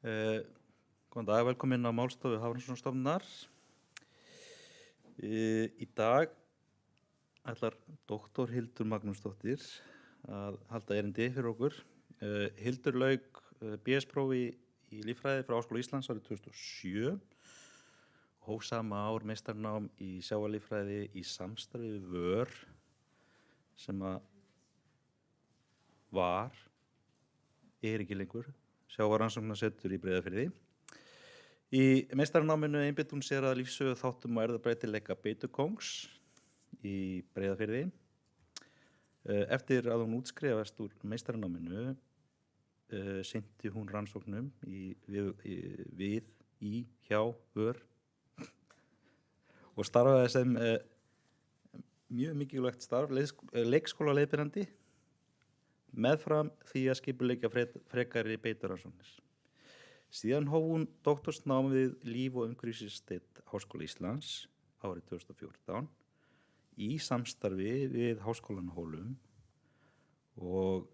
Góðan dag, velkomin á Málstofu Hafrannsóknastofnunar. Í dag ætlar doktor Hildur Magnúsdóttir að halda erindi fyrir okkur. Hildur lauk BS-prófi í líffræði frá Háskóla Íslands árið 2007. Hóf sama ár meistarnám í sjávarlíffræði í samstarfi við VÖR sem er ekki lengur sjávarrannsóknasetur í Breiðafirði. Í meistaranáminu einbeitti hún sér að lífsögu þáttum og erfðabreytileika beitukóngs í Breiðafirði. Eftir að hún útskrifast úr meistaranáminu sinnti hún rannsóknum hjá VÖR og starfaði sem mjög mikilvægt starf, leikskólaleiðbeinandi, meðfram því að skipuleggja frekari beiturarannsóknir. Síðan hóf hún doktorsnám við líf- og umhverfisdeild Háskóla Íslands árið 2014 í samstarfi við Háskólann á Hólum og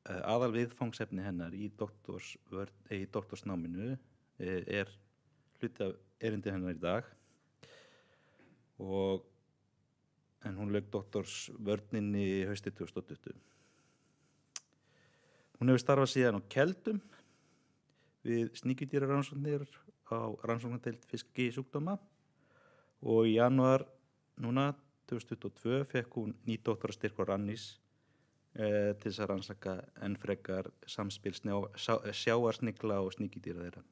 aðal viðfangsefni hennar í doktorsnáminu er hluti af erindi hennar í dag. En hún lauk doktorsvörninni haustið 2020. Hún hefur starfað síðan á Keldum við sníkjudýrarannsóknir á rannsóknardeild fiskisjúkdóma og í janúar 2022 fekk hún nýdoktorastyrk frá Rannís til þess að rannsaka enn frekar samspil sjávarsnigla og sníkjudýra þeirra.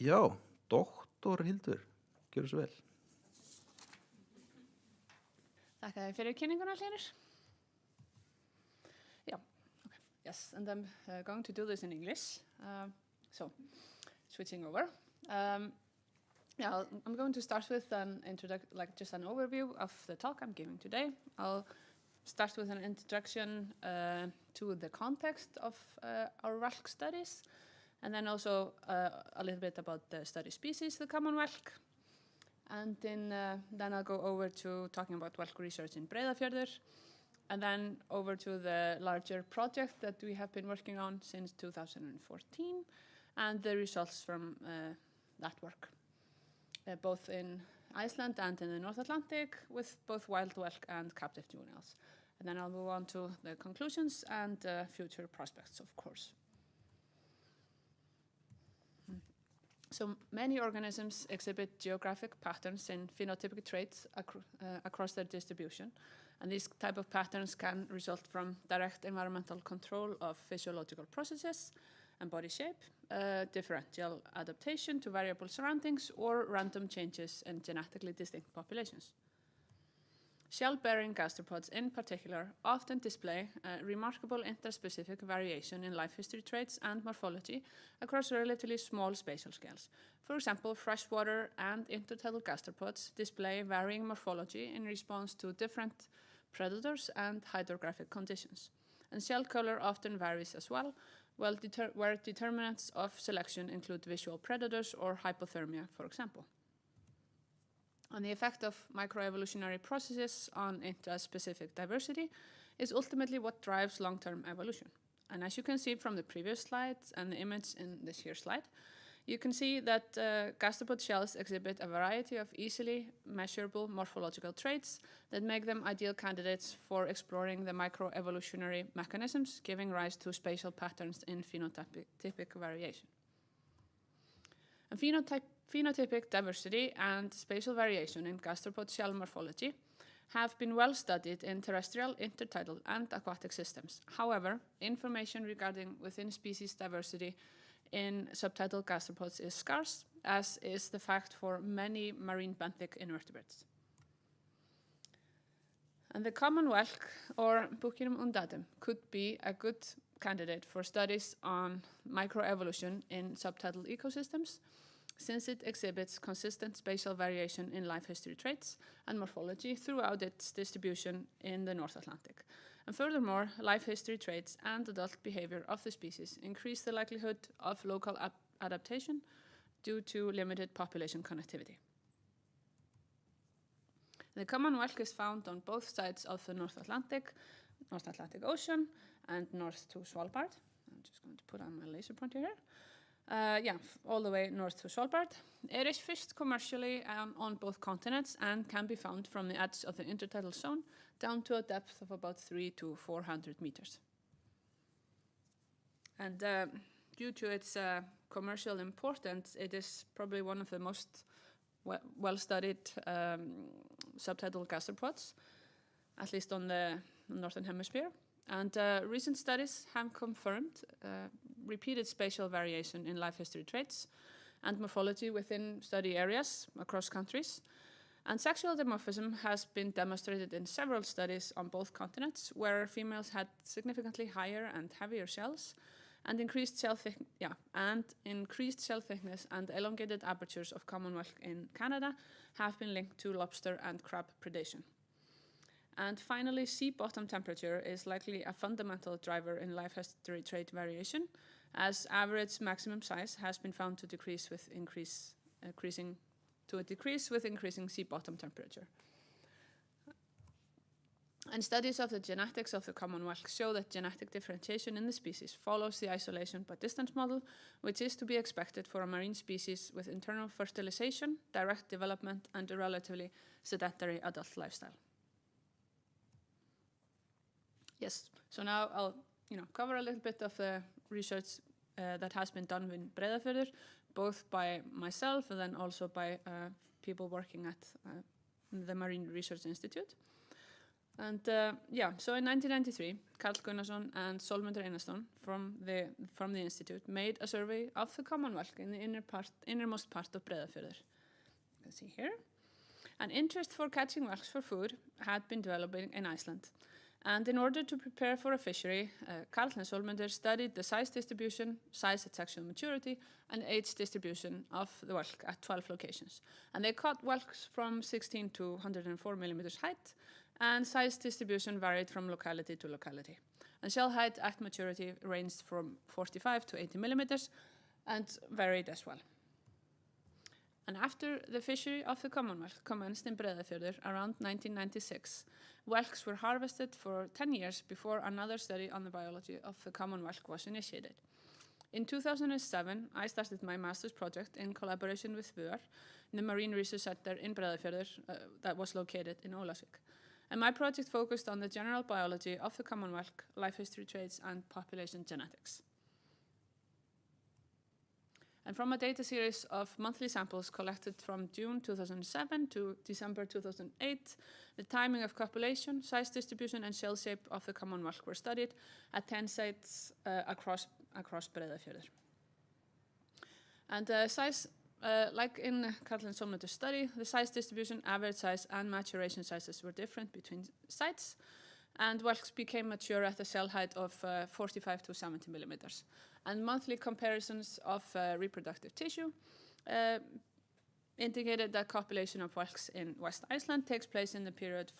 Já, doktor Hildur, gjörðu svo vel. Þakka þér fyrir kynninguna, Hlynur. Yeah, okay. Yes, and I'm going to do this in English. So, switching over. I'm going to start with just an overview of the talk I'm giving today. I'll start with an introduction to the context of our whelk studies, and then also a little bit about the study species, the common whelk. And then I'll go over to talking about whelk research in Breiðafjörður, and then over to the larger project that we have been working on since 2014, and the results from that work, both in Iceland and in the North Atlantic, with both wild whelk and captive juveniles. And then I'll move on to the conclusions and future prospects, of course. So many organisms exhibit geographic patterns in phenotypic traits across their distribution, and these type of patterns can result from direct environmental control of physiological processes and body shape, differential adaptation to variable surroundings, or random changes in genetically distinct populations. Shell-bearing gastropods in particular often display remarkable interspecific variation in life history traits and morphology across relatively small spatial scales. For example, freshwater and intertidal gastropods display varying morphology in response to different predators and hydrographic conditions. And shell color often varies as well, where determinants of selection include visual predators or hypothermia, for example. And the effect of microevolutionary processes on interspecific diversity is ultimately what drives long-term evolution. And as you can see from the previous slides and the image in this here slide, you can see that gastropod shells exhibit a variety of easily measurable morphological traits that make them ideal candidates for exploring the microevolutionary mechanisms giving rise to spatial patterns in phenotypic variation. And phenotypic diversity and spatial variation in gastropod shell morphology have been well studied in terrestrial, intertidal, and aquatic systems. However, information regarding within-species diversity in subtidal gastropods is scarce, as is the fact for many marine benthic invertebrates. And the common whelk, or Buccinum undatum, could be a good candidate for studies on microevolution in subtidal ecosystems, since it exhibits consistent spatial variation in life history traits and morphology throughout its distribution in the North Atlantic. And furthermore, life history traits and adult behavior of the species increase the likelihood of local adaptation due to limited population connectivity. The common whelk is found on both sides of the North Atlantic Ocean and north to Svalbard. I'm just going to put on my laser pointer here. All the way north to Svalbard. It is fished commercially on both continents and can be found from the edge of the intertidal zone down to a depth of about 300 to 400 meters. And due to its commercial importance, it is probably one of the most well-studied subtidal gastropods, at least on the northern hemisphere. And recent studies have confirmed repeated spatial variation in life history traits and morphology within study areas across countries. And sexual dimorphism has been demonstrated in several studies on both continents, where females had significantly higher and heavier shells, and increased shell thickness and elongated apertures of common whelk in Canada have been linked to lobster and crab predation. And finally, sea bottom temperature is likely a fundamental driver in life history trait variation, as average maximum size has been found to decrease with increasing sea bottom temperature. And studies of the genetics of the common whelk show that genetic differentiation in the species follows the isolation by distance model, which is to be expected for a marine species with internal fertilization, direct development, and a relatively sedentary adult lifestyle. Yes, so now I'll cover a little bit of the research that has been done in Breiðafjörður, both by myself and then also by people working at the Marine Research Institute. And so in 1993, Karl Gunnarsson and Sólmundur Einarsson from the institute made a survey of the common whelk in the innermost part of Breiðafjörður. You can see here. An interest for catching whelks for food had been developing in Iceland. And in order to prepare for a fishery, Karl and Sólmundur studied the size distribution, size at sexual maturity, and age distribution of the whelk at 12 locations. And they caught whelks from 16 to 104 millimeters height, and size distribution varied from locality to locality. And shell height at maturity ranged from 45 to 80 millimeters and varied as well. And after the fishery of the common whelk commenced in Breiðafjörður around 1996, whelks were harvested for 10 years before another study on the biology of the common whelk was initiated. In 2007, I started my master's project in collaboration with VÖR, the Marine Research Center in Breiðafjörður that was located in Ólafsvík. And my project focused on the general biology of the common whelk, life history traits, and population genetics. And from a data series of monthly samples collected from June 2007 to December 2008, the timing of copulation, size distribution, and shell shape of the common whelk were studied at 10 sites across Breiðafjörður. And size, like in Karl and Sólmundur's study, the size distribution, average size, and maturation sizes were different between sites, and whelks became mature at a shell height of 45 to 70 millimeters. And monthly comparisons of reproductive tissue indicated that copulation of whelks in West Iceland takes place in the period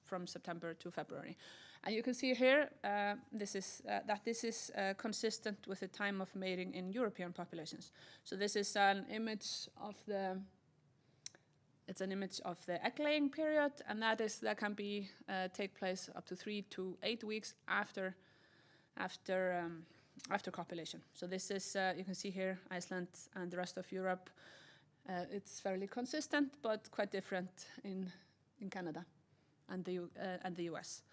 from September to February. And you can see here that this is consistent with the time of mating in European populations. So this is an image of the egg-laying period, and that can be take place up to 3 to 8 weeks after copulation. So this is you can see here Iceland and the rest of Europe. It's fairly consistent, but quite different in Canada and the US.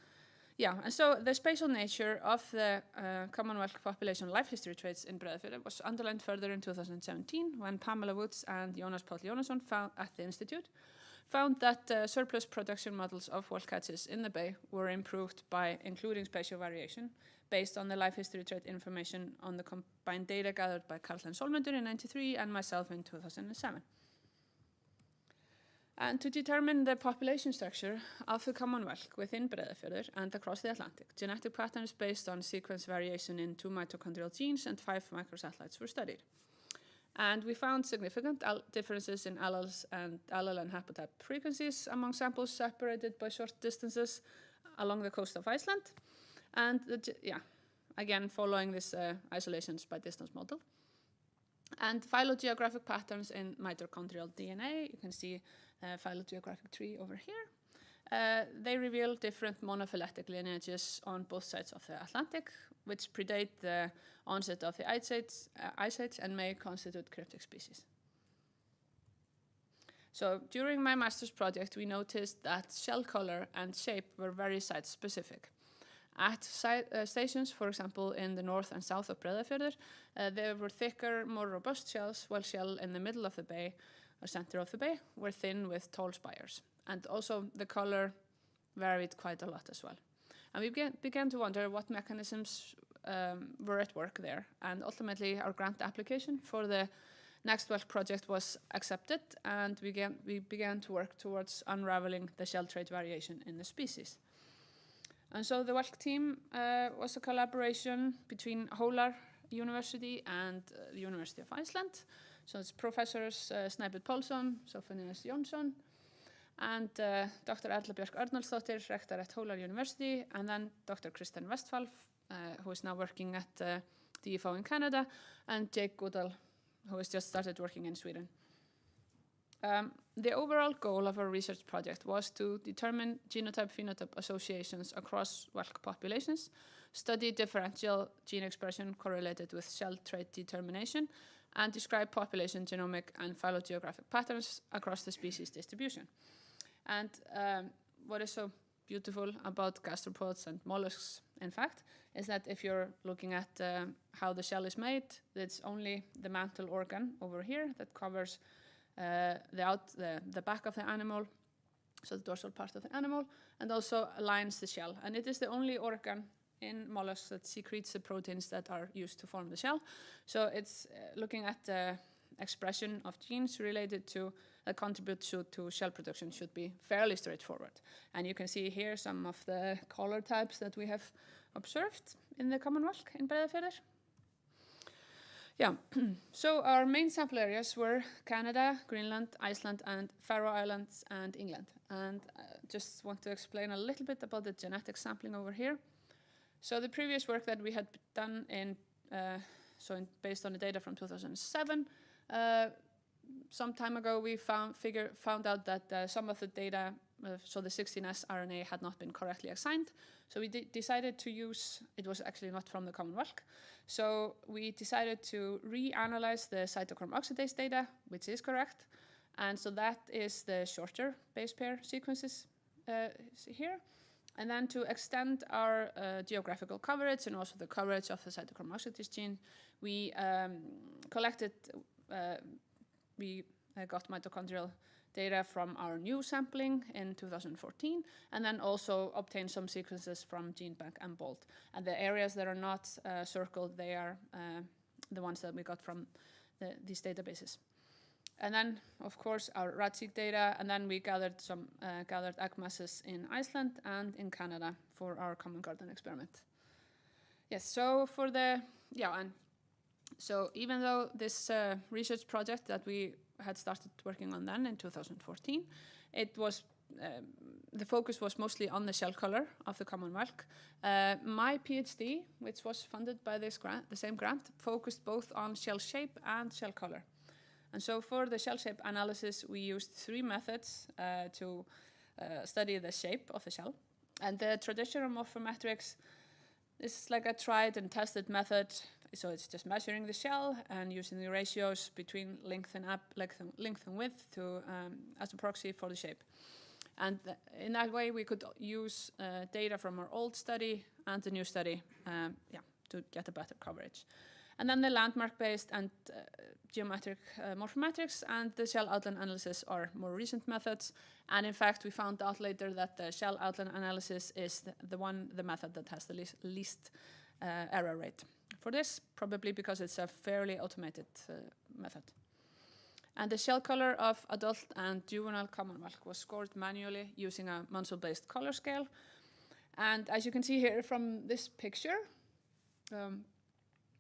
Yeah, and so the spatial nature of the common whelk population life history traits in Breiðafjörður was underlined further in 2017 when Pamela Woods and Jonas Páll Jónasson at the Institute found that surplus production models of whelk catches in the bay were improved by including spatial variation based on the life history trait information on the combined data gathered by Karl and Sólmundur in 1993 and myself in 2007. And to determine the population structure of the common whelk within Breiðafjörður and across the Atlantic, genetic patterns based on sequence variation in 2 mitochondrial genes and 5 microsatellites were studied. And we found significant differences in allele and haplotype frequencies among samples separated by short distances along the coast of Iceland. And again, following this isolations by distance model. And phylogeographic patterns in mitochondrial DNA, you can see phylogeographic tree over here, they reveal different monophyletic lineages on both sides of the Atlantic, which predate the onset of the Ice Age and may constitute cryptic species. So during my master's project, we noticed that shell color and shape were very site-specific. At stations, for example, in the north and south of Breiðafjörður, there were thicker, more robust shells, while shell in the middle of the bay, or center of the bay, were thin with tall spires. And also the color varied quite a lot as well. And we began to wonder what mechanisms were at work there. And ultimately, our grant application for the next Whelk project was accepted, and we began to work towards unraveling the shell trait variation in the species. And so the Whelk team was a collaboration between Hólar University and the University of Iceland. So it's professors Snæbjörn Pálsson, Sophanías Jónsson, and Dr. Erla Björk Arnaldsdóttir, rector at Hólar University, and then Dr. Kristen Westphal, who is now working at DFO in Canada, and Jake Goodall, who has just started working in Sweden. The overall goal of our research project was to determine genotype-phenotype associations across Whelk populations, study differential gene expression correlated with shell trait determination, and describe population genomic and phylogeographic patterns across the species distribution. And what is so beautiful about gastropods and mollusks, in fact, is that if you're looking at how the shell is made, it's only the mantle organ over here that covers the back of the animal, so the dorsal part of the animal, and also lines the shell. And it is the only organ in mollusks that secretes the proteins that are used to form the shell. So it's looking at the expression of genes related to that contribute to shell production should be fairly straightforward. And you can see here some of the color types that we have observed in the common Whelk in Breiðafjörður. Yeah, so our main sample areas were Canada, Greenland, Iceland, and Faroe Islands, and England. And I just want to explain a little bit about the genetic sampling over here. So the previous work that we had done based on the data from 2007, some time ago we found out that some of the data, so the 16S RNA had not been correctly assigned. So we decided to use, it was actually not from the common Whelk, so we decided to reanalyze the cytochrome oxidase data, which is correct. And so that is the shorter base pair sequences here. And then to extend our geographical coverage and also the coverage of the cytochrome oxidase gene, we got mitochondrial data from our new sampling in 2014, and then also obtained some sequences from GeneBank and BOLT. And the areas that are not circled, they are the ones that we got from these databases. And then, of course, our rat-seq data, and then we gathered some egg masses in Iceland and in Canada for our common garden experiment. Yes, so for so even though this research project that we had started working on then in 2014, it was the focus was mostly on the shell color of the common Whelk. My PhD, which was funded by this grant, the same grant, focused both on shell shape and shell color. And so for the shell shape analysis, we used 3 methods to study the shape of the shell. And the traditional morphometrics is like a tried and tested method. So it's just measuring the shell and using the ratios between length and width to as a proxy for the shape. And in that way, we could use data from our old study and the new study to get a better coverage. And then the landmark-based and geometric morphometrics and the shell outline analysis are more recent methods. And in fact, we found out later that the shell outline analysis is the method that has the least error rate. For this, probably because it's a fairly automated method. And the shell color of adult and juvenile common Whelk was scored manually using a Munsell-based color scale. And as you can see here from this picture,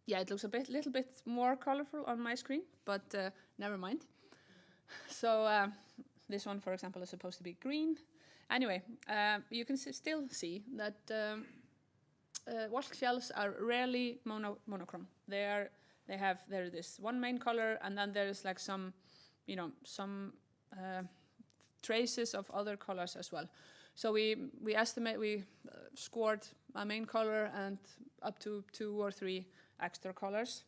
it looks little bit more colorful on my screen, but never mind. So this one, for example, is supposed to be green. Anyway, you can still see that Whelk shells are rarely monochrome. They're this one main color, and then there's like some traces of other colors as well. So we scored a main color and up to 2 or 3 extra colors,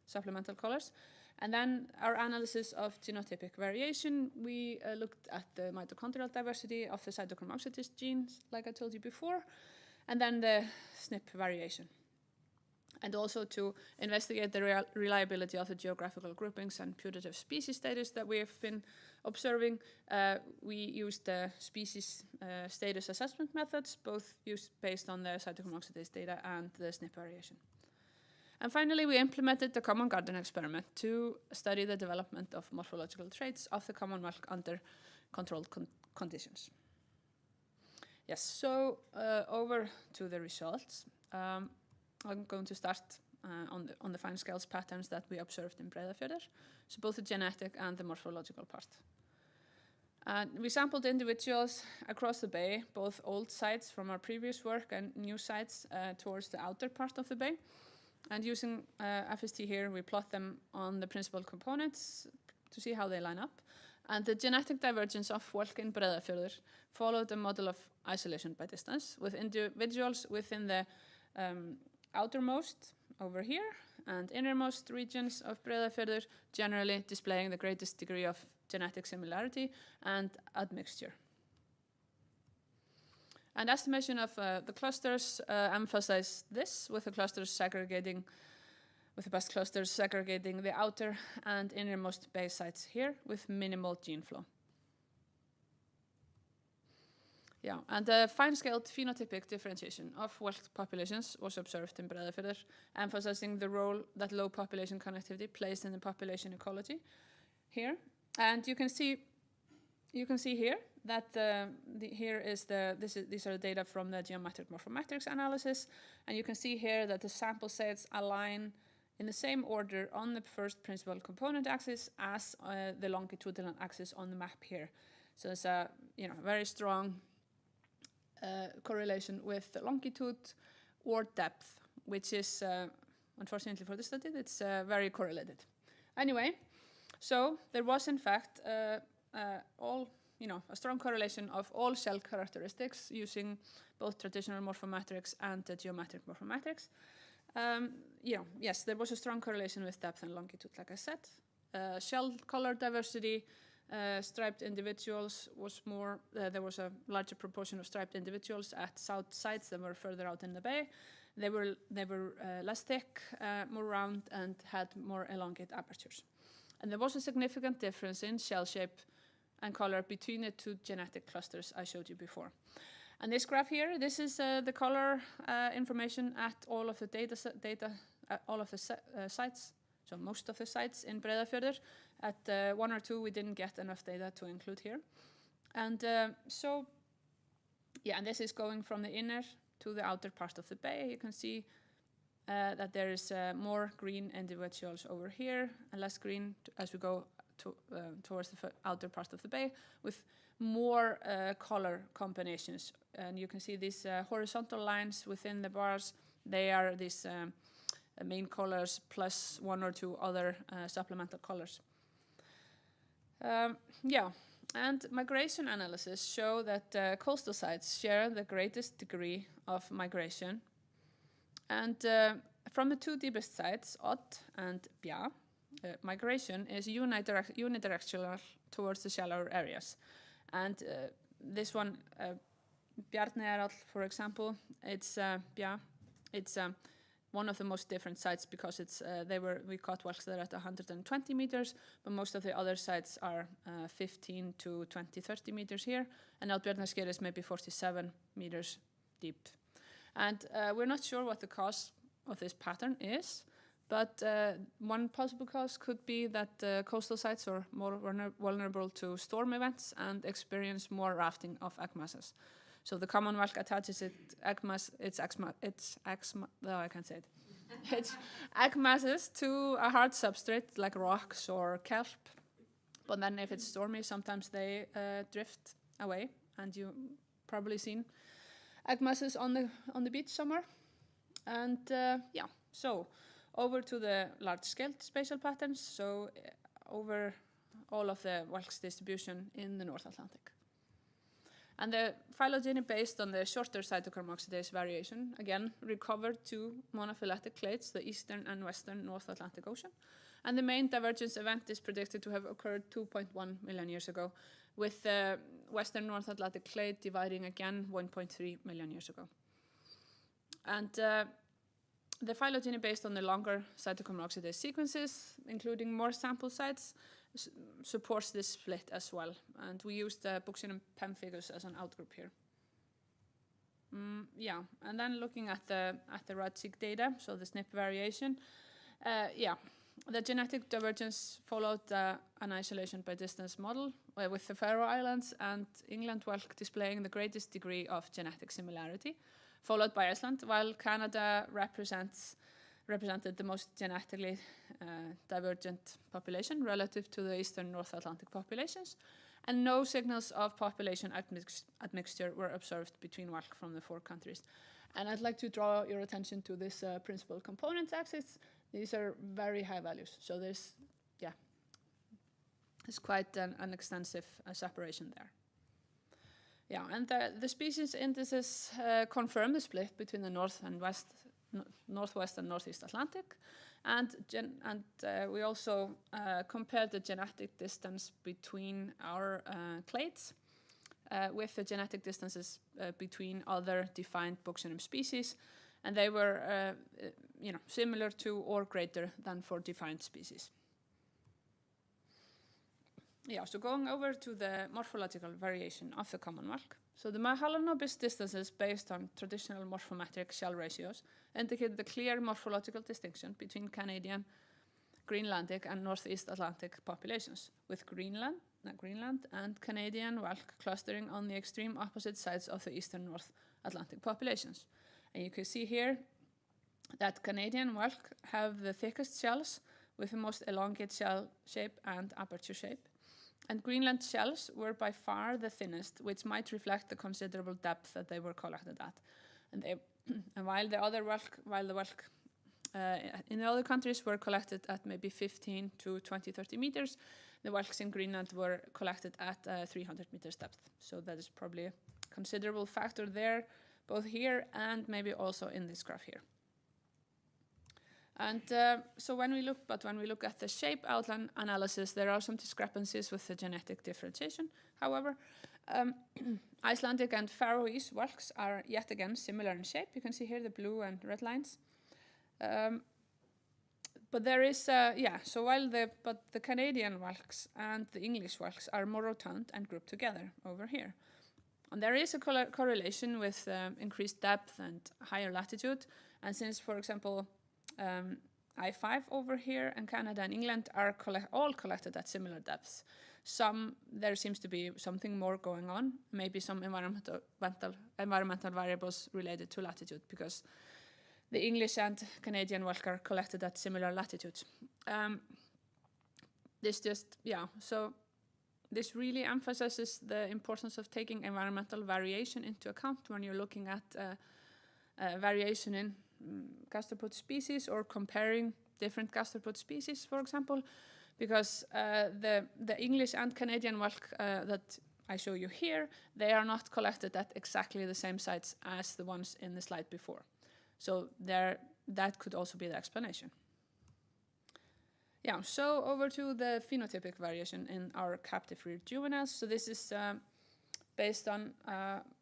supplemental colors. And then our analysis of genotypic variation, we looked at the mitochondrial diversity of the cytochrome oxidase genes, like I told you before, and then the SNP variation. And also to investigate the reliability of the geographical groupings and putative species status that we have been observing, we used the species status assessment methods, both used based on the cytochrome oxidase data and the SNP variation. And finally, we implemented the common garden experiment to study the development of morphological traits of the common whelk under controlled conditions. Yes, so over to the results. I'm going to start on the fine scales patterns that we observed in Breiðafjörður, so both the genetic and the morphological part. We sampled individuals across the bay, both old sites from our previous work and new sites towards the outer part of the bay. And using FST here, we plot them on the principal components to see how they line up. And the genetic divergence of whelk in Breiðafjörður followed a model of isolation by distance, with individuals within the outermost over here and innermost regions of Breiðafjörður generally displaying the greatest degree of genetic similarity and admixture. And estimation of the clusters emphasize this, with the clusters segregating, with the best clusters segregating the outer and innermost bay sites here with minimal gene flow. Yeah, and the fine-scaled phenotypic differentiation of whelk populations was observed in Breiðafjörður, emphasizing the role that low population connectivity plays in the population ecology here. And you can see here that these are the data from the geometric morphometrics analysis, and you can see here that the sample sets align in the same order on the first principal component axis as the longitudinal axis on the map here. So it's a very strong correlation with the longitude or depth, which is unfortunately for the study, it's very correlated. Anyway, so there was in fact a strong correlation of all shell characteristics using both traditional morphometrics and the geometric morphometrics. Yes, there was a strong correlation with depth and longitude, like I said. Shell color diversity, striped individuals was more, there was a larger proportion of striped individuals at south sites that were further out in the bay. They were less thick, more round, and had more elongate apertures. And there was a significant difference in shell shape and color between the two genetic clusters I showed you before. And this graph here, this is the color information at all of the sites, so most of the sites in Breiðafjörður. At 1 or 2, we didn't get enough data to include here. And and this is going from the inner to the outer part of the bay. You can see that there is more green individuals over here and less green as we go towards the outer part of the bay, with more color combinations. And you can see these horizontal lines within the bars. They are these main colors plus 1 or 2 other supplemental colors. And migration analysis show that coastal sites share the greatest degree of migration. And from the 2 deepest sites, Odd and Bja, migration is unidirectional towards the shallower areas. And this one, Bjarneyjarall, for example, it's one of the most different sites because it's we caught whelks there at 120 meters, but most of the other sites are 15 to 20, 30 meters here, and Bjarneyjarsker is maybe 47 meters deep. And we're not sure what the cause of this pattern is, but one possible cause could be that coastal sites are more vulnerable to storm events and experience more rafting of egg masses. So the common whelk attaches its egg masses to a hard substrate like rocks or kelp. But then if it's stormy, sometimes they drift away, and you've probably seen egg masses on the beach somewhere. And so over to the large-scale spatial patterns, so over all of the whelk's distribution in the North Atlantic. And the phylogeny based on the shorter cytochrome oxidase variation, again, recovered two monophyletic clades, the eastern and western North Atlantic Ocean. And the main divergence event is predicted to have occurred 2.1 million years ago, with the western North Atlantic clade dividing again 1.3 million years ago. And the phylogeny based on the longer cytochrome oxidase sequences, including more sample sites, supports this split as well. And we used the Buxinum pemphigus as an outgroup here. Yeah, and then looking at the RAD-seq data, so the SNP variation, the genetic divergence followed an isolation by distance model with the Faroe Islands and England whelk displaying the greatest degree of genetic similarity, followed by Iceland, while Canada represented the most genetically divergent population relative to the eastern North Atlantic populations, and no signals of population admixture were observed between whelk from the four countries. And I'd like to draw your attention to this principal components axis. These are very high values, so there's quite an extensive separation there. Yeah, and the species indices confirm the split between the northwest and northeast Atlantic, and we also compared the genetic distance between our clades with the genetic distances between other defined Buxinum species, and they were similar to or greater than for defined species. Yeah, so going over to the morphological variation of the common whelk. So the Mahalanobis distances based on traditional morphometric shell ratios indicate the clear morphological distinction between Canadian, Greenlandic, and Northeast Atlantic populations, with Greenland and Canadian whelk clustering on the extreme opposite sides of the eastern North Atlantic populations. And you can see here that Canadian whelk have the thickest shells with the most elongate shell shape and aperture shape. And Greenland shells were by far the thinnest, which might reflect the considerable depth that they were collected at. And while the whelk in the other countries were collected at maybe 15 to 20, 30 meters, the whelks in Greenland were collected at 300 meters depth. So that is probably a considerable factor there, both here and maybe also in this graph here. And so when we look at the shape outline analysis, there are some discrepancies with the genetic differentiation. However, Icelandic and Faroese whelks are yet again similar in shape. You can see here the blue and red lines. But there is, but the Canadian whelks and the English whelks are more rotund and grouped together over here. And there is a correlation with increased depth and higher latitude. And since, for example, I-5 over here and Canada and England are all collected at similar depths, there seems to be something more going on, maybe some environmental variables related to latitude, because the English and Canadian whelk are collected at similar latitudes. This really emphasizes the importance of taking environmental variation into account when you're looking at variation in gastropod species or comparing different gastropod species, for example, because the English and Canadian whelk that I show you here, they are not collected at exactly the same sites as the ones in the slide before. So that could also be the explanation. Yeah, so over to the phenotypic variation in our captive reared juveniles. So this is based on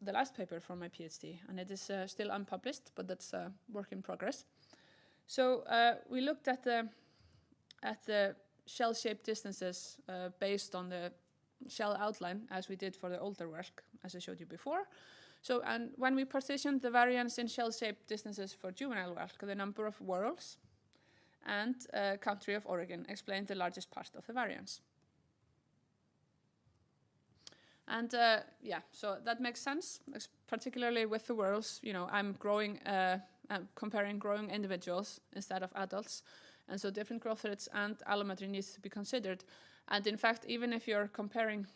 the last paper from my PhD, and it is still unpublished, but that's a work in progress. So we looked at the shell-shaped distances based on the shell outline, as we did for the older whelk, as I showed you before. So, and when we partitioned the variance in shell-shaped distances for juvenile whelk, the number of whorls and country of origin explained the largest part of the variance. And so that makes sense, particularly with the whorls. I'm comparing growing individuals instead of adults, and so different growth rates and allometry needs to be considered. And in fact, even if you're comparing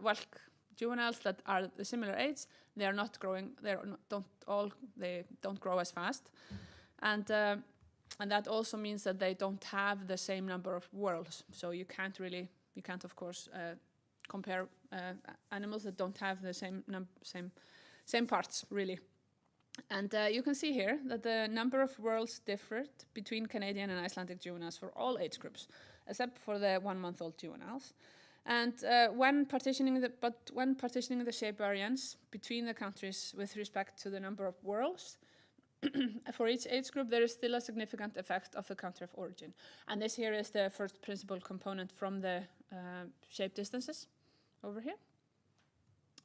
whelk juveniles that are the similar age, they are not growing. They don't grow as fast, and that also means that they don't have the same number of whorls. So you can't of course compare animals that don't have the same parts, really. And you can see here that the number of whorls differed between Canadian and Icelandic juveniles for all age groups, except for the 1-month-old juveniles. And when partitioning the shape variance between the countries with respect to the number of whorls, for each age group, there is still a significant effect of the country of origin. And this here is the first principal component from the shape distances over here.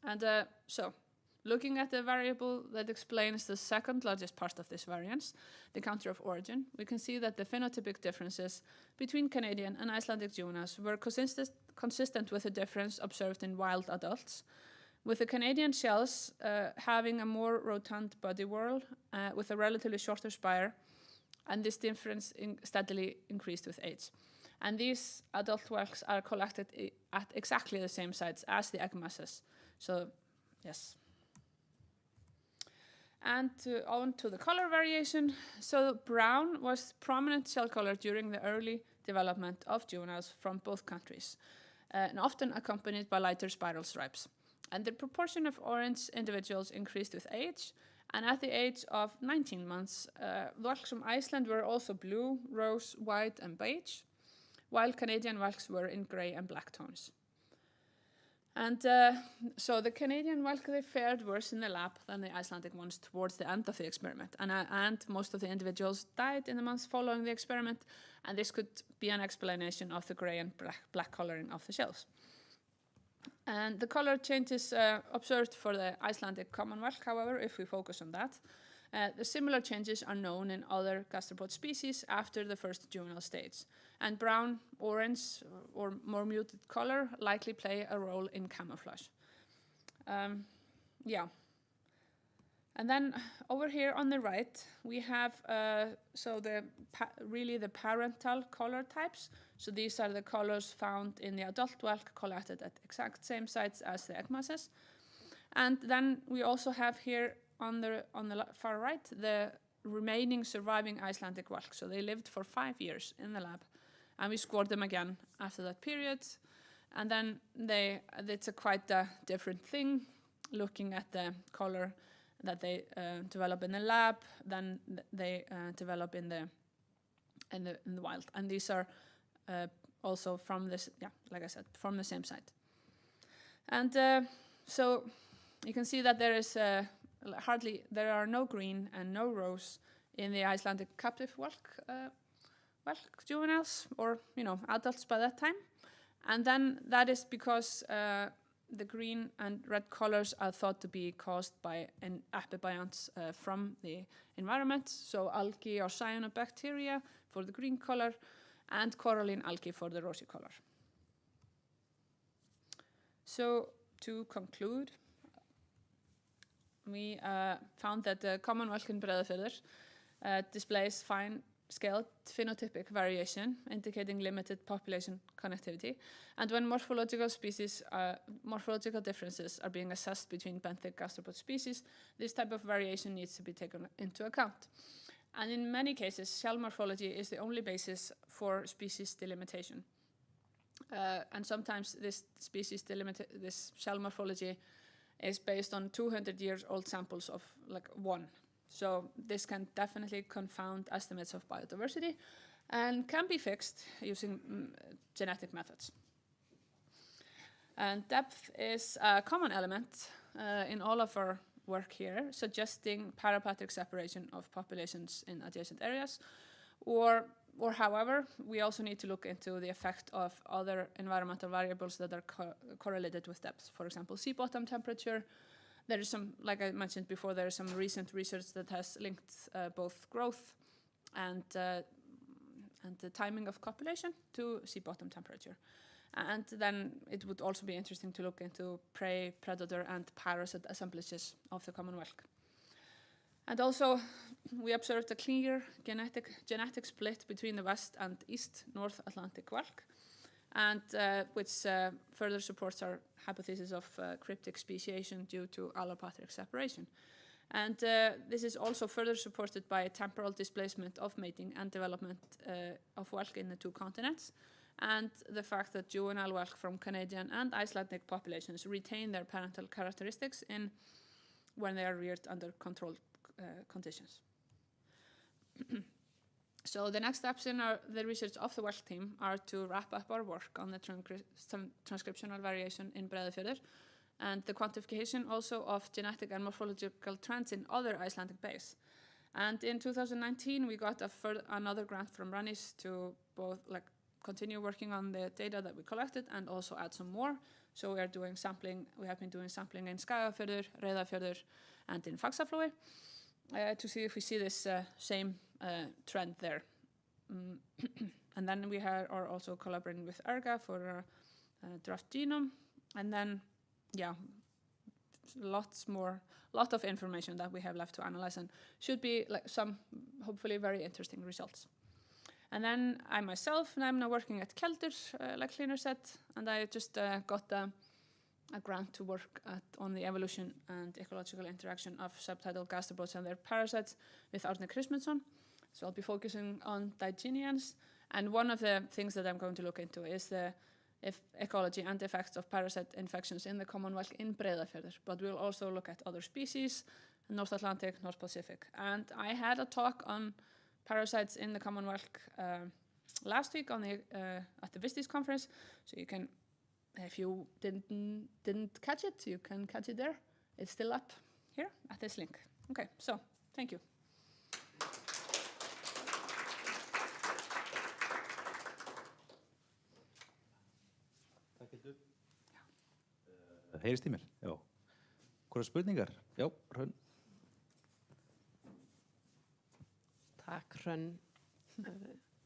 And so, looking at the variable that explains the second largest part of this variance, the country of origin, we can see that the phenotypic differences between Canadian and Icelandic juveniles were consistent with the difference observed in wild adults, with the Canadian shells having a more rotund body whorl with a relatively shorter spire, and this difference steadily increased with age. And these adult whelks are collected at exactly the same sites as the egg masses. So, yes. And on to the color variation. So brown was prominent shell color during the early development of juveniles from both countries, and often accompanied by lighter spiral stripes. And the proportion of orange individuals increased with age, and at the age of 19 months, whelks from Iceland were also blue, rose, white, and beige, while Canadian whelks were in grey and black tones. And so the Canadian whelk, they fared worse in the lab than the Icelandic ones towards the end of the experiment. And most of the individuals died in the months following the experiment, and this could be an explanation of the grey and black coloring of the shells. And the color changes observed for the Icelandic common whelk, however, if we focus on that, the similar changes are known in other gastropod species after the first juvenile stage. And brown, orange, or more muted color likely play a role in camouflage. Yeah. And then over here on the right, we have really the parental color types. So these are the colors found in the adult whelk collected at exact same sites as the egg masses. And then we also have here on the far right the remaining surviving Icelandic whelk. So they lived for 5 years in the lab, and we scored them again after that period. And then it's a quite a different thing, looking at the color that they develop in the lab than they develop in the wild. And these are also from this, like I said, from the same site. And so you can see that there is there are no green and no rose in the Icelandic captive whelk juveniles, or adults by that time. And then that is because the green and red colors are thought to be caused by an epibionts from the environment, so algae or cyanobacteria for the green color, and coralline algae for the rosy color. So to conclude, we found that the common whelk in Breiðafjörður displays fine-scaled phenotypic variation, indicating limited population connectivity. And when morphological differences are being assessed between benthic gastropod species, this type of variation needs to be taken into account. And in many cases, shell morphology is the only basis for species delimitation. And sometimes this shell morphology is based on 200 years old samples of like one. So this can definitely confound estimates of biodiversity and can be fixed using genetic methods. And depth is a common element in all of our work here, suggesting parapatric separation of populations in adjacent areas, or however, we also need to look into the effect of other environmental variables that are correlated with depth. For example, sea bottom temperature. There is some, like I mentioned before, there is some recent research that has linked both growth and the timing of copulation to sea bottom temperature. And then it would also be interesting to look into prey, predator, and parasite assemblages of the common whelk. And also, we observed a clear genetic split between the West and East North Atlantic whelk, and which further supports our hypothesis of cryptic speciation due to allopatric separation. And this is also further supported by temporal displacement of mating and development of whelk in the two continents. and the fact that juvenile whelk from Canadian and Icelandic populations retain their parental characteristics when they are reared under controlled conditions. So the next steps in the research of the whelk team are to wrap up our work on the transcriptional variation in Breiðafjörður and the quantification also of genetic and morphological trends in other Icelandic bays. And in 2019, we got another grant from Ranís to both continue working on the data that we collected and also add some more. So we are doing sampling. We have been doing sampling in Skagafjörður, Reyðarfjörður, and in Faxaflói to see if we see this same trend there. And then we are also collaborating with ERGA for draft genome, and then lot of information that we have left to analyze, and should be some hopefully very interesting results. And then I myself, and I'm now working at Keldur, like Hlynur said, and I just got a grant to work on the evolution and ecological interaction of subtidal gastropods and their parasites with Árni Kristmundsson. So I'll be focusing on digeneans, and one of the things that I'm going to look into is the ecology and effects of parasite infections in the common whelk in Breiðafjörður, but we'll also look at other species, North Atlantic, North Pacific. And I had a talk on parasites in the common whelk last week on at the Vistis conference, so you can, if you didn't catch it, you can catch it there. It's still up here at this link. Okay, so thank you. Heyrist í mér? Já. Hvora spurningar? Já, Hrönn. Takk, Hrönn.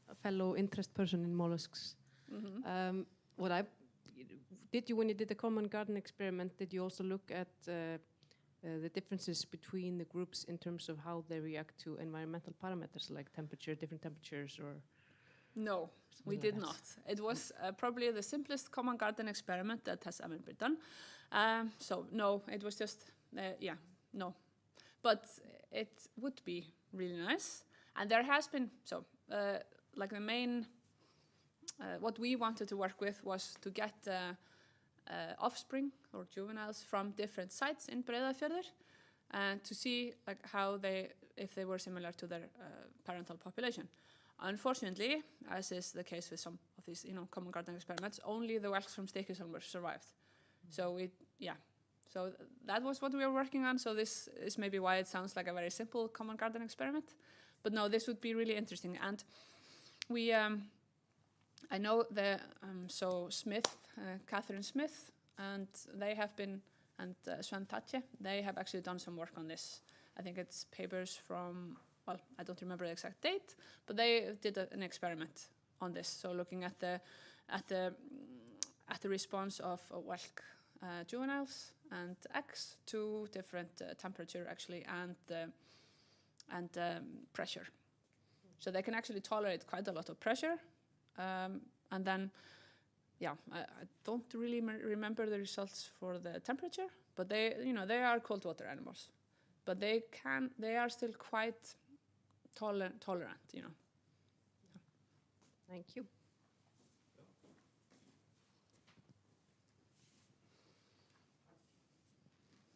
A fellow interest person in mollusks. Mm-hmm. When you did the common garden experiment, did you also look at the differences between the groups in terms of how they react to environmental parameters like temperature, different temperatures, or? No, we did not. It was probably the simplest common garden experiment that has ever been done. So no, it was just, no. But it would be really nice. And there has been, the main, what we wanted to work with was to get offspring or juveniles from different sites in Breiðafjörður and to see if they were similar to their parental population. Unfortunately, as is the case with some of these, common garden experiments, only the whelks from Stykkishólmur survived. Mm-hmm. So that was what we were working on. So this is maybe why it sounds like a very simple common garden experiment, but no, this would be really interesting. And we, I know Catherine Smith, and they have been, and Sven Tatje, they have actually done some work on this. I think it's papers from, well, I don't remember the exact date, but they did an experiment on this. So looking at the response of whelk juveniles and eggs to different temperature actually and pressure. So they can actually tolerate quite a lot of pressure, and then I don't really remember the results for the temperature, but they are cold water animals, but they are still quite tolerant. Thank you.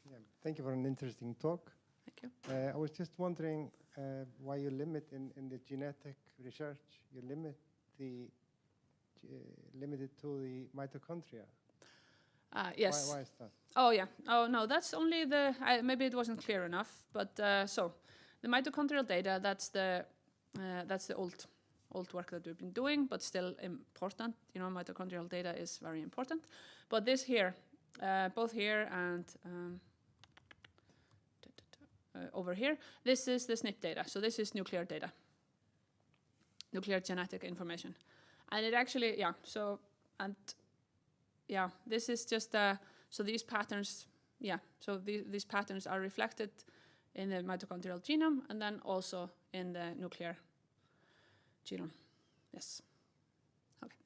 Yeah, thank you for an interesting talk. Thank you. I was just wondering why you limit in the genetic research, you limit it to the mitochondria. Yes. Why is that? Oh yeah. Oh no, that's only maybe it wasn't clear enough. But so the mitochondrial data, that's the old work that we've been doing, but still important. Mitochondrial data is very important. But this here, both here and over here, this is the SNP data. So this is nuclear data, nuclear genetic information, and it actually this is just so these patterns these patterns are reflected in the mitochondrial genome and then also in the nuclear genome. Yes. Okay.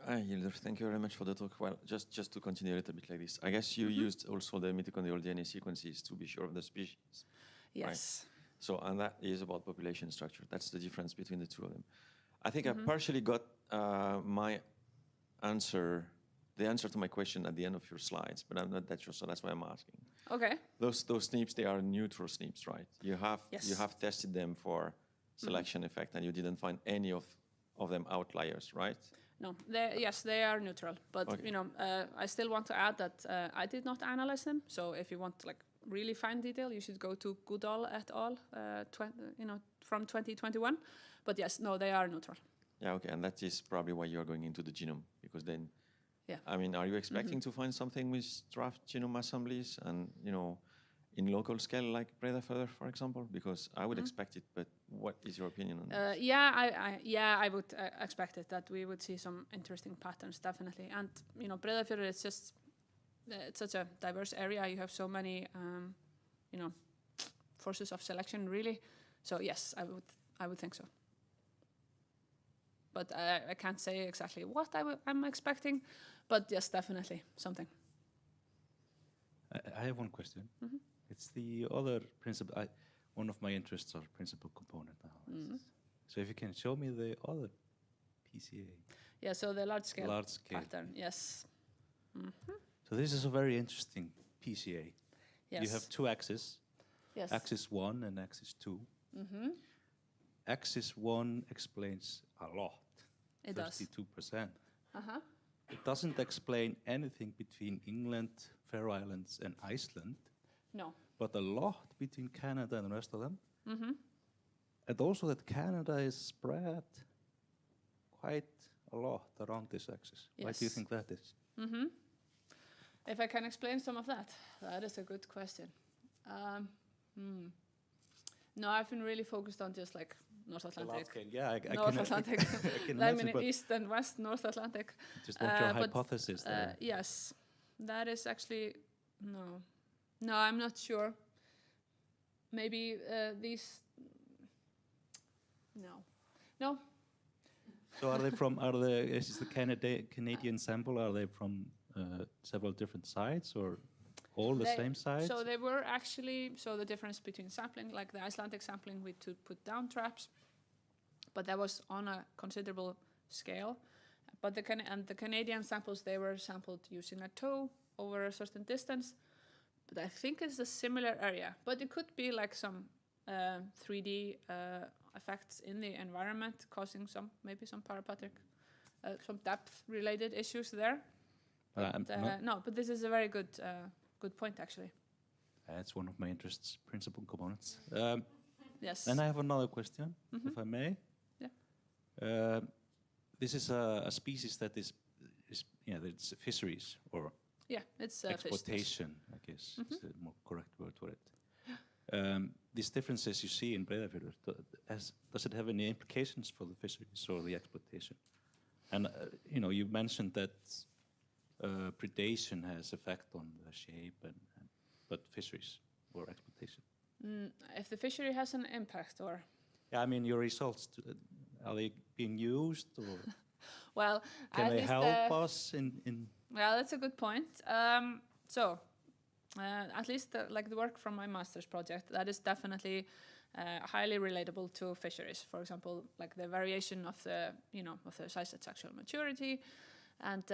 Hi, Hildur. Thank you very much for the talk. Well, just to continue a little bit like this, I guess you used also the mitochondrial DNA sequences to be sure of the species. Yes. Right? So, and that is about population structure. That's the difference between the two of them. I think I partially got my answer, the answer to my question at the end of your slides, but I'm not that sure, so that's why I'm asking. Okay. Those SNPs, they are neutral SNPs, right? You have tested them for selection effect, and you didn't find any of them outliers, right? No, yes, they are neutral, but I still want to add that I did not analyze them. So if you want to really fine detail, you should go to Goodall et al. From 2021. But yes, no, they are neutral. Yeah, okay, and that is probably why you're going into the genome, because then, yeah. I mean, are you expecting to find something with draft genome assemblies and in local scale like Breiðafjörður, for example? Because I would expect it, but what is your opinion on this? I would expect it, that we would see some interesting patterns, definitely. And Breiðafjörður, it's such a diverse area. You have so many forces of selection, really. So yes, I would think so. But I can't say exactly what I'm expecting. But yes, definitely something. I have one question. It's the other principle. One of my interests are principal component analysis. So if you can show me the other PCA. Yeah, so the large scale pattern, PCA. yes. So this is a very interesting PCA. Yes. You have two axes, yes. axis 1 and axis 2. Axis 1 explains a lot, It 32%. Uh-huh. It doesn't explain anything between England, Faroe Islands, and Iceland. No. But a lot between Canada and the rest of them. And also that Canada is spread quite a lot around this axis. Yes. Why do you think that is? If I can explain some of that is a good question. No, I've been really focused on just North Atlantic. Yeah, I North can, Atlantic. I can I imagine, mean, but East and West, North Atlantic. just want your but, hypothesis there. Yes, that is actually, no. No, I'm not sure. Maybe these, no. So are they is this the Canadian sample, are they from several different sites or all the same sites? So they were actually, the difference between sampling, like the Icelandic sampling, we put down traps, but that was on a considerable scale. But the Canadian samples, they were sampled using a tow over a certain distance. But I think it's a similar area. But it could be some 3D effects in the environment causing maybe some parapatric, some depth-related issues there. But this is a very good point, actually. That's one of my interests, principal components. Yes. And I have another question, if I may. Yeah. This is a species that is it's fisheries or it's exploitation, I guess is the more correct word for it. These differences you see in Breiðafjörður, does it have any implications for the fisheries or the exploitation? And you mentioned that predation has effect on the shape, but fisheries or exploitation. If the fishery has an impact, or yeah, I mean your results. Are they being used, or well, can they help us in? Well, that's a good point. At least the work from my master's project, that is definitely highly relatable to fisheries. For example, like the variation of the of the size at sexual maturity, and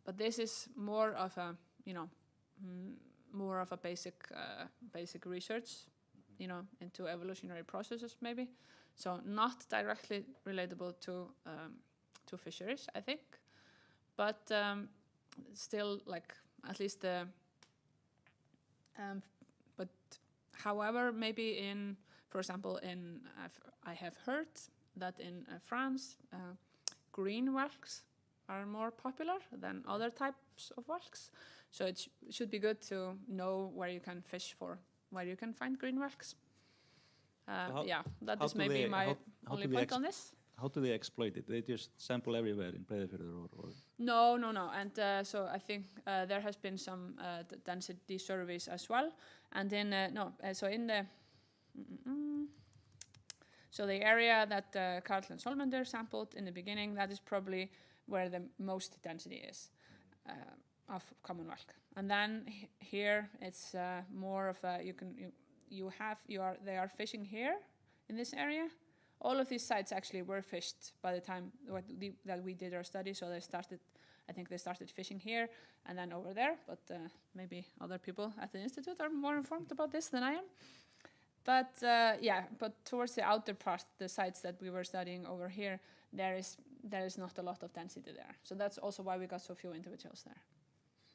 but this is more of a more of a basic research, into evolutionary processes maybe. So not directly relatable to fisheries, I think, but still at least but however, maybe for example, I have heard that in France, green whelks are more popular than other types of whelks. So it should be good to know where you can fish for, where you can find green whelks. That is maybe my only point on this. How do they exploit it? They just sample everywhere in Breiðafjörður or? No. And so I think there has been some density surveys as well. And then so the area that Karl and Solmender sampled in the beginning, that is probably where the most density is of common whelk. And then here it's more of a they are fishing here in this area. All of these sites actually were fished by the time that we did our study. So I think they started fishing here and then over there. But maybe other people at the institute are more informed about this than I am. But but towards the outer part, the sites that we were studying over here, there is not a lot of density there. So that's also why we got so few individuals there.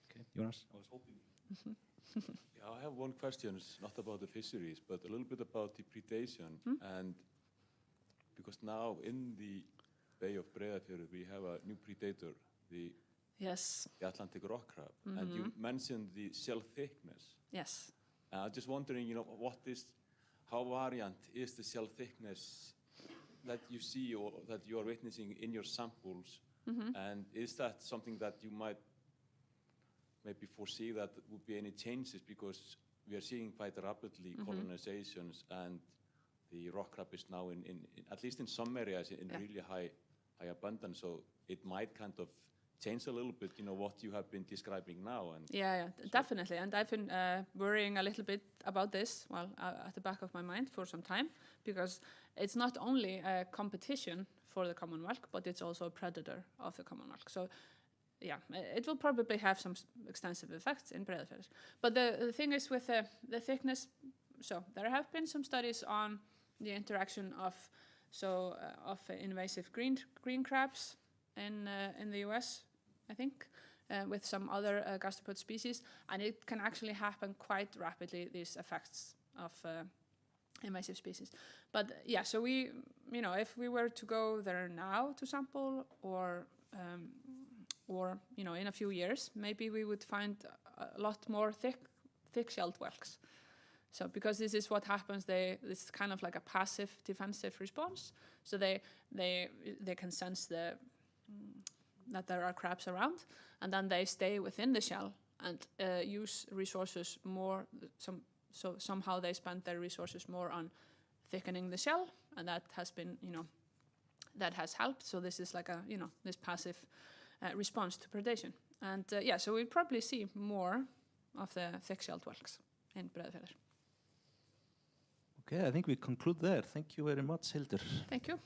Okay, Jonas? I was hoping. Yeah, I have one question, it's not about the fisheries, but a little bit about the predation. And because now in the Bay of Breiðafjörður, we have a new predator, the Atlantic rock crab. And you mentioned the shell thickness. Yes. I'm just wondering, how variant is the shell thickness that you see or that you are witnessing in your samples? And is that something that you might maybe foresee that would be any changes, because we are seeing quite rapidly colonizations, and the rock crab is now in at least in some areas in really high abundance, so it might kind of change a little bit, what you have been describing now. And definitely. And I've been worrying a little bit about this, at the back of my mind for some time, because it's not only a competition for the common whelk, but it's also a predator of the common whelk. So it will probably have some extensive effects in Breiðafjörður. But the thing is with the thickness, so there have been some studies on the interaction of invasive green crabs in the US, I think, with some other gastropod species, and it can actually happen quite rapidly, these effects of invasive species. But so we, if we were to go there now to sample, or in a few years, maybe we would find a lot more thick-shelled whelks. So because this is what happens, this is kind of like a passive defensive response. So they can sense that there are crabs around, and then they stay within the shell and use resources more. So somehow they spend their resources more on thickening the shell, and that has been, that has helped. So this is like a, this passive response to predation. And so we'll probably see more of the thick-shelled whelks in Breiðafjörður. Okay, I think we conclude there. Thank you very much, Hildur. Thank you.